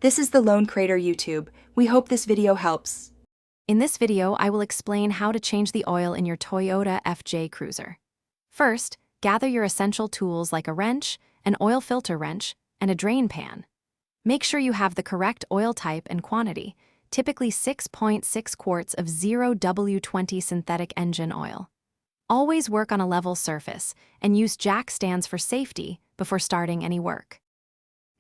This is the Lone Crater YouTube. We hope this video helps. In this video, I will explain how to change the oil in your Toyota FJ Cruiser. First, gather your essential tools like a wrench, an oil filter wrench, and a drain pan. Make sure you have the correct oil type and quantity, typically 6.6 quarts of 0W20 synthetic engine oil. Always work on a level surface and use jack stands for safety before starting any work.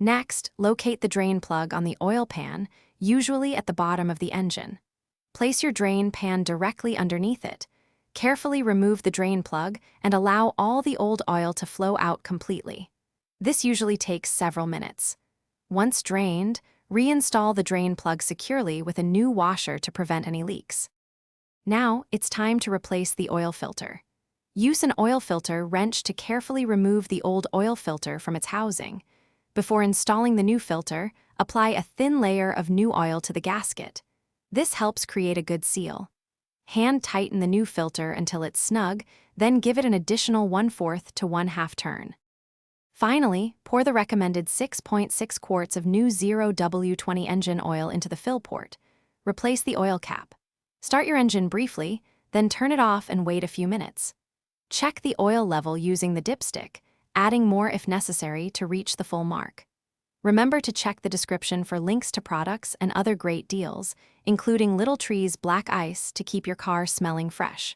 Next, locate the drain plug on the oil pan, usually at the bottom of the engine. Place your drain pan directly underneath it. Carefully remove the drain plug and allow all the old oil to flow out completely. This usually takes several minutes. Once drained, reinstall the drain plug securely with a new washer to prevent any leaks. Now, it's time to replace the oil filter. Use an oil filter wrench to carefully remove the old oil filter from its housing. Before installing the new filter, apply a thin layer of new oil to the gasket. This helps create a good seal. Hand tighten the new filter until it's snug, then give it an additional 1/4 to 1/2 turn. Finally, pour the recommended 6.6 quarts of new 0W20 engine oil into the fill port. Replace the oil cap. Start your engine briefly, then turn it off and wait a few minutes. Check the oil level using the dipstick, adding more if necessary to reach the full mark. Remember to check the description for links to products and other great deals, including Little Tree's Black Ice to keep your car smelling fresh.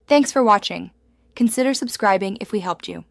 Thanks for watching. Consider subscribing if we helped you.